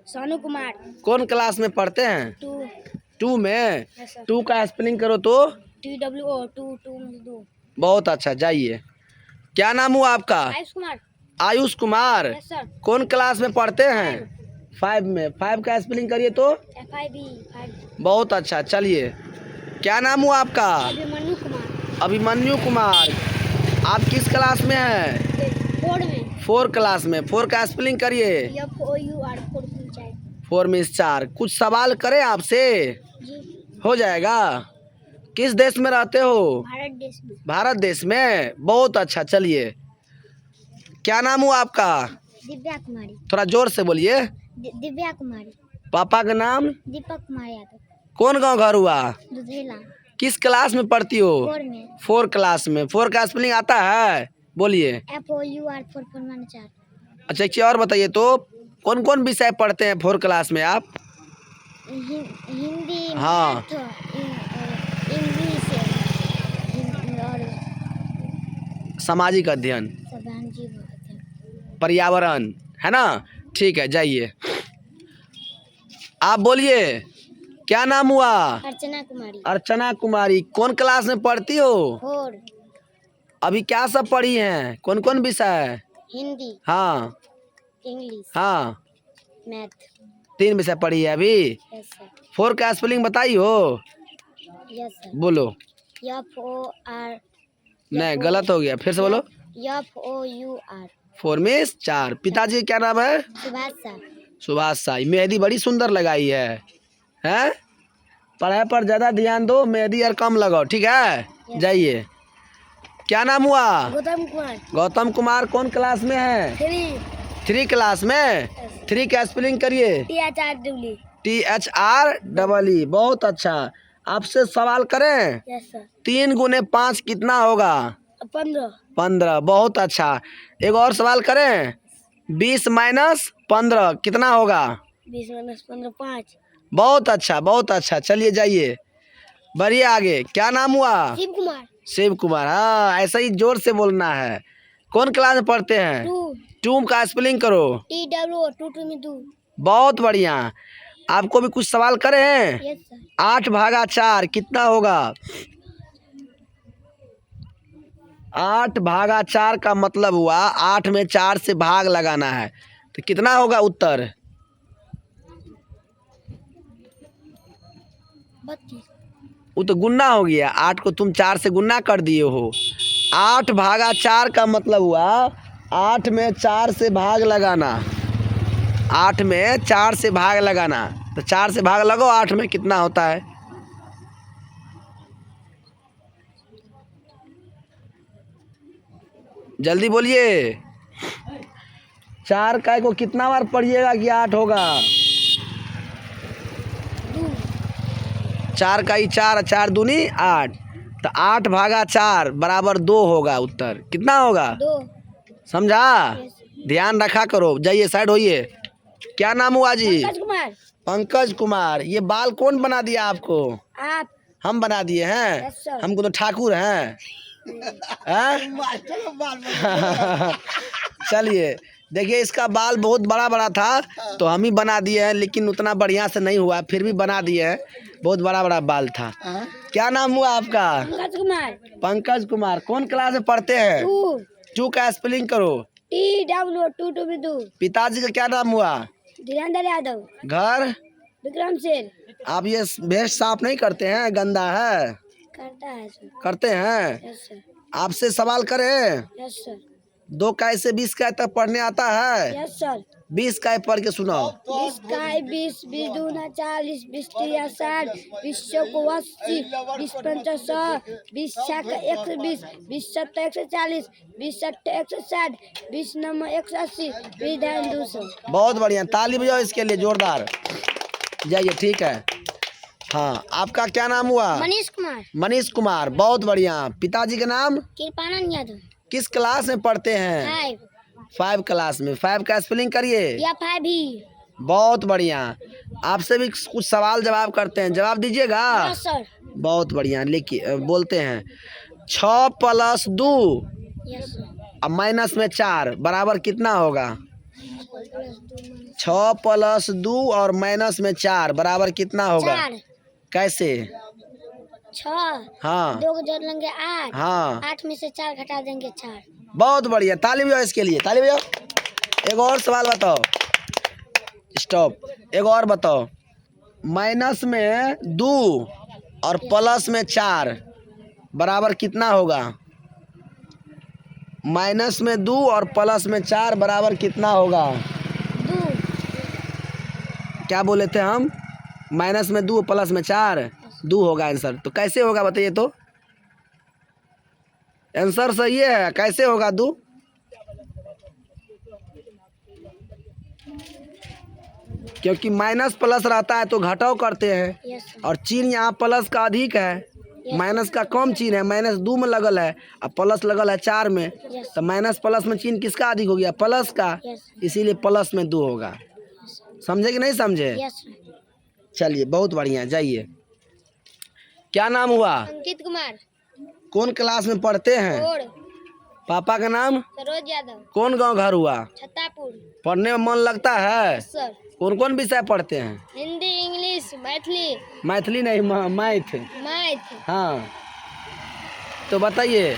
सोनू कुमार। कौन क्लास में पढ़ते हैं? 2 में। 2 का स्पेलिंग करो तो? TWO 2 बहुत अच्छा, जाइए। क्या नाम हुआ आपका? आयुष कुमार। आयुष कुमार। Yes sir. कौन क्लास में पढ़ते हैं? 5 में। 5 का स्पेलिंग करिए तो? FIB। बहुत अच्छा, चलिए। क्या नाम हुआ आपका? अभिमन्यु कुमार। अभिमन्यु कुमार। आप किस क्लास में हैं? 4 में। 4 क्लास में। 4 का स्पेलिंग करिए। FOUR 4 में 4। कुछ सवाल करें आपसे? जी। हो जाएगा। किस देश में रहते हो? भारत देश में। भारत देश में। बहुत अच्छा, चलिए। क्या नाम हुआ आपका? दिव्या कुमारी। थोड़ा जोर से बोलिए। दिव्या कुमारी। पापा का नाम? दीपक कुमार यादव। कौन गांव घर हुआ? दुधेला। किस क्लास में पढ़ती हो? 4 में। 4 क्लास में। 4 का स्पेलिंग आता है? बोलिए। FOUR 4 अच्छा, एक चीज और बताइए तो, कौन कौन विषय पढ़ते हैं 4 क्लास में आप? हिंदी, हाँ। मैथ, इंग्लिश और सामाजिक अध्ययन, पर्यावरण। पर्यावरण, है ना? ठीक है, जाइए। आप बोलिए, क्या नाम हुआ? अर्चना कुमारी। अर्चना कुमारी। कौन क्लास में पढ़ती हो? 4। अभी क्या सब पढ़ी हैं? कौन कौन विषय? हिंदी, हाँ। इंग्लिश, हाँ। मैथ। 3 विषय पढ़ी है अभी। Yes sir. 4 का स्पेलिंग बताई हो? Yes sir. बोलो। FOR। नहीं, गलत हो गया, फिर से बोलो। FOUR। 4 में 4। पिताजी का क्या नाम है? सुभाष सर। सुभाष साई। मेहंदी बड़ी सुंदर लगाई है। हैं? पढ़ाई पर ज्यादा ध्यान दो, मेहंदी और कम लगाओ, ठीक है? जाइए। क्या नाम हुआ? गौतम कुमार। गौतम कुमार। कौन क्लास में है? 3 क्लास में। 3 का स्पेलिंग करिए। THREE। बहुत अच्छा। आपसे सवाल करें? Yes sir. 3 गुने 5 कितना होगा? 15। 15। बहुत अच्छा। एक और सवाल करें? 20 माइनस 15 कितना होगा? 20 - 15 5। बहुत अच्छा, बहुत अच्छा, चलिए जाइए, बढ़िए आगे। क्या नाम हुआ? शिव कुमार। शिव कुमार। हाँ, ऐसा ही जोर से बोलना है। कौन क्लास में पढ़ते हैं? 2 का स्पेलिंग करो। TWO 2 बहुत बढ़िया। आपको भी कुछ सवाल करे हैं? Yes sir. 8 भागा 4 कितना होगा? 8 भागा 4 का मतलब हुआ 8 में 4 से भाग लगाना है, तो कितना होगा उत्तर? 32। वो तो गुन्ना हो गया। 8 को तुम 4 से गुन्ना कर दिए हो। 8 भागा 4 का मतलब हुआ 8 में 4 से भाग लगाना। 8 में 4 से भाग लगाना, तो 4 से भाग लगाओ 8 में कितना होता है? जल्दी बोलिए। 4 का को कितना बार पढ़िएगा कि 8 होगा? 4 का ही 4, 4 दूनी 8, तो 8 भागा 4 बराबर 2 होगा उत्तर। कितना होगा? 2। समझा? ध्यान रखा करो। जाइए, साइड होइए। क्या नाम हुआ जी? पंकज कुमार। पंकज कुमार। ये बाल कौन बना दिया आपको? आप। हम बना दिए हैं? Yes sir. हमको तो ठाकुर हैं। चलिए, देखिए, इसका बाल बहुत बड़ा बड़ा था तो हम ही बना दिए हैं, लेकिन उतना बढ़िया से नहीं हुआ, फिर भी बना दिए हैं। बहुत बड़ा बड़ा बाल था। क्या नाम हुआ आपका? पंकज कुमार। पंकज कुमार। कौन क्लास में पढ़ते हैं? 2 का स्पेलिंग करो। TWO 2 पिताजी का क्या नाम हुआ? धीरेन्द्र यादव। घर? विक्रम सेन। आप ये भेष साफ नहीं करते हैं? गंदा है। करता है सर। करते हैं? Yes sir. आपसे सवाल करें? Yes sir. 2 का से 20 का तक पढ़ने आता है? Yes sir. 20 का पढ़ के सुनाओ। 20 का 20 20 दूना 40 20 तिया 60 20 चौको 80 20 पंचा 100 20 छक्का 120 20 सत्ता 140 20 सट्टा 160 20 नम्मा 180 20 धान 200। बहुत बढ़िया, ताली बजाओ इसके लिए जोरदार। जाइए, ठीक है। हाँ, आपका क्या नाम हुआ? मनीष कुमार। मनीष कुमार। बहुत बढ़िया। पिताजी का नाम? कृपानंद यादव। किस क्लास में पढ़ते हैं? 5 क्लास में। 5 का स्पेलिंग करिए। या 5 ही। बहुत बढ़िया। आपसे भी कुछ सवाल जवाब करते हैं, जवाब दीजिएगा। Yes sir. बहुत बढ़िया। लिखिए, बोलते हैं 6 + 2 यस सर। अब माइनस में 4 बराबर कितना होगा? 6 + 2 - 6 प्लस 2 और माइनस में 4 बराबर कितना होगा? 4 कैसे? 6 हाँ 2 को जोड़ लेंगे 8, हाँ 8 में से 4 घटा देंगे 4। बहुत बढ़िया, ताली बजाओ इसके लिए, ताली बजाओ। एक और सवाल बताओ, स्टॉप। एक और बताओ, माइनस में 2 और प्लस में 4 बराबर कितना होगा? माइनस में 2 और प्लस में 4 बराबर कितना होगा? 2 क्या बोले थे हम? माइनस में 2 प्लस में 4 2 होगा आंसर। तो कैसे होगा बताइए तो? आंसर सही है, कैसे होगा 2? क्योंकि माइनस प्लस रहता है तो घटाव करते हैं, यस सर, और चिन्ह यहाँ प्लस का अधिक है, माइनस का कम चिन्ह है। माइनस 2 में लगल है और प्लस लगल है 4 में, यस तो माइनस प्लस में चिन्ह किसका अधिक हो गया? प्लस का, यस इसीलिए प्लस में 2 होगा। समझे कि नहीं समझे? Yes sir. चलिए बहुत बढ़िया, जाइए। क्या नाम हुआ? अंकित कुमार, कौन क्लास में पढ़ते हैं? और पापा का नाम? सरोज यादव, कौन गांव घर हुआ? छत्तापुर। पढ़ने में मन लगता है? सर, कौन कौन विषय पढ़ते हैं? हिंदी, इंग्लिश, मैथिली, मैथिली नहीं, मैथ। मैथ। हाँ तो बताइए,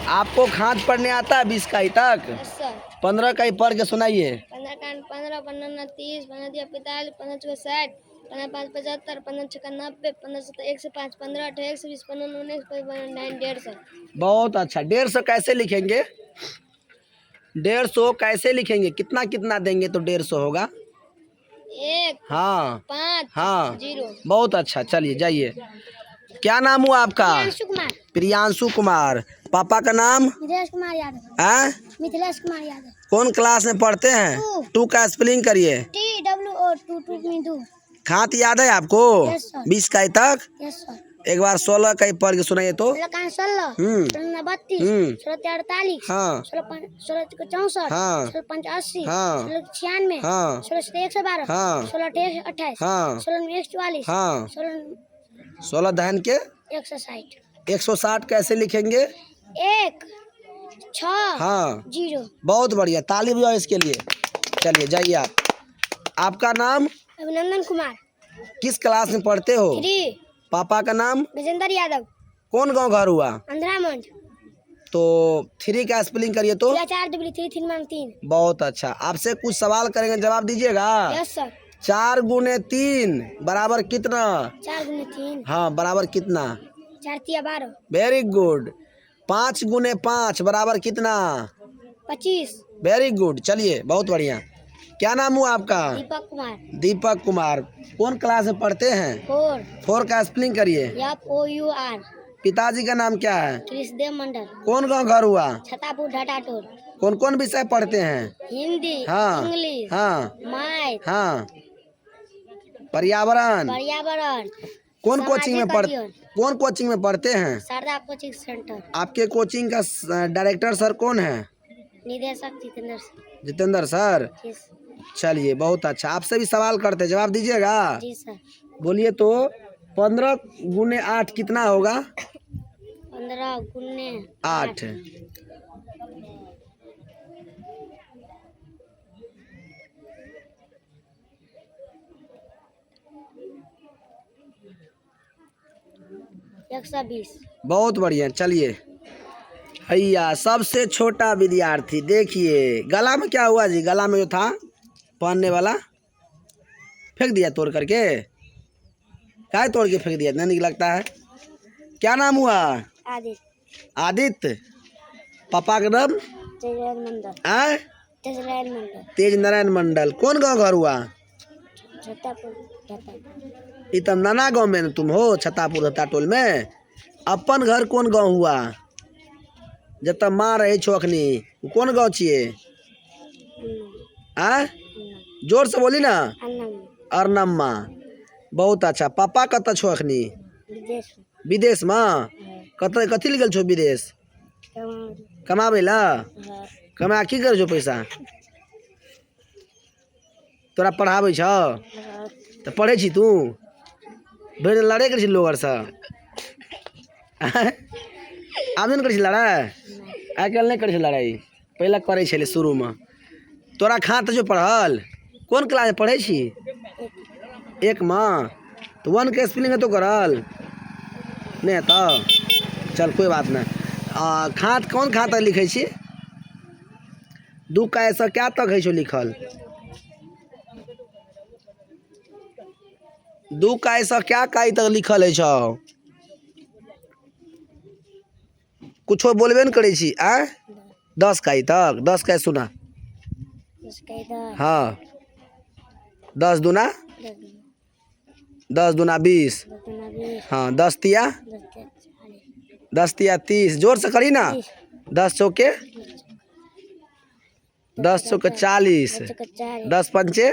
आपको खांच पढ़ने आता है 20 का ही तक? Yes sir. 15 का ही पढ़ के सुनाइए। 15 कांड 15, 15 30, 15 दिया 45, 15 चौका 60, 15 5 75, 15 छक्का 90, 15 7 105, 15 8 120, 15 19, 15 9 150। बहुत अच्छा। 150 कैसे लिखेंगे? 150 कैसे लिखेंगे? कितना कितना देंगे तो 150 होगा? 1 हाँ 5 हाँ 0। बहुत अच्छा। चलिए जाइए। क्या नाम हुआ आपका? प्रियांशु कुमार, प्रियांशु कुमार। पापा का नाम? मिथिलेश कुमार यादव, है? मिथिलेश कुमार यादव। कौन क्लास में पढ़ते हैं? 2 का स्पेलिंग करिए। TWO 2 में 2। खात याद है आपको? Yes sir. 20 का ही तक? Yes sir. एक बार 16 का ही पढ़ के सुनाइए तो। 16 16, हम्म 16 32, हम्म 16 48, हाँ 16 64, हाँ 16 85, हाँ 16 96, हाँ 16 112, हाँ 16 28, हाँ 16 144, हाँ 16 16 दहन के 160। 160 कैसे लिखेंगे? 1 6 हाँ 0। बहुत बढ़िया, ताली बजाओ इसके लिए। चलिए जाइए आप। आपका नाम? अभिनंदन कुमार, किस क्लास में पढ़ते हो? 3। पापा का नाम? विजेंद्र यादव, कौन गांव घर हुआ? अंधरामंड। तो 3 का स्पेलिंग करिए तो। 4 दुबली 3 3 मान 3। बहुत अच्छा। आपसे कुछ सवाल करेंगे, जवाब दीजिएगा। Yes sir. 4 गुने 3 बराबर कितना? 4 गुने 3, हाँ बराबर कितना? 4 तिया 12, वेरी गुड। 5 गुने 5 बराबर कितना? 25। Very good. चलिए बहुत बढ़िया। क्या नाम हुआ आपका? दीपक कुमार, दीपक कुमार। कौन क्लास में पढ़ते हैं? 4 4 का स्पेलिंग करिए। FOUR। पिताजी का नाम क्या है? कृष्णदेव मंडल, कौन गांव घर हुआ? छतापुर ढाटाटोल। कौन कौन विषय पढ़ते हैं? हिंदी, हाँ इंग्लिश, हाँ मैथ, हाँ पर्यावरण। पर्यावरण। कौन कोचिंग में सामाजिक अध्ययन। कौन कोचिंग में पढ़ते हैं? Sharda coaching centre. आपके कोचिंग का डायरेक्टर सर कौन है? निदेशक जितेंद्र जितेंद्र सर। जी चलिए बहुत अच्छा। आपसे भी सवाल करते हैं, जवाब दीजिएगा। जी सर। बोलिए तो। 15 गुने 8 कितना होगा? 15 गुने 8। एक 120। बहुत बढ़िया। चलिए भैया, सबसे छोटा विद्यार्थी देखिए, गला में क्या हुआ जी? गला में जो था पहनने वाला फेंक दिया तोड़ करके। क्या तोड़ के फेंक दिया? नहीं लगता है। क्या नाम हुआ? आदित्य। आदित्य। पापा का नाम? तेजनारायण मंडल, है? तेजनारायण मंडल, तेज नारायण मंडल। कौन गांव घर हुआ? छतापुर ढाटाटोल। ये तो नाना गांव में तुम हो, छतापुर टोल में। अपन घर कौन गांव हुआ? जब तक माँ रहे छो अखनी, कौन गाँव छिए? आ जोर से बोली ना। अरनम्मा। बहुत अच्छा। पापा कत छो अखनी? विदेश विदेश में। कथी गेल छो विदेश? कमाबे ला? कमा की कर छो पैसा? तोरा पढ़ाबै छौ? तो पढ़े छी तू? भैर लड़े कर छी लोग से? आब नहीं कर छी लड़ाई? आइ काल्हि नहीं कर छी लड़ाई, पहले करे छले शुरू में। तोरा खात जो पढ़ल? कौन क्लास में पढ़े छी? एक माँ तो 1 के स्पेलिंग है तो करल नहीं तो चल कोई बात नहीं। खात कौन खा तक लिखे छी? 2 का ऐसा क्या तक है छो लिखल? 2 का ऐसा क्या काई तक लिखल है छो? कुछ बोलबे न करे छी आ? 10 काई तक 10 का सुना। हाँ 10 दूना 10 दूना 20। हाँ 10 तिया 30। जोर से करी ना। 10 चौके 40। 10 पंचे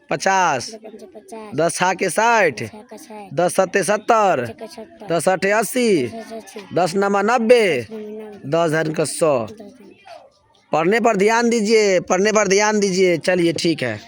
50। 10 छाके 60। 10 सत्ते 70। 10 अठे 80। 10 नमा 90। 10 धन का 100। पढ़ने पर ध्यान दीजिए, पढ़ने पर ध्यान दीजिए। चलिए ठीक है।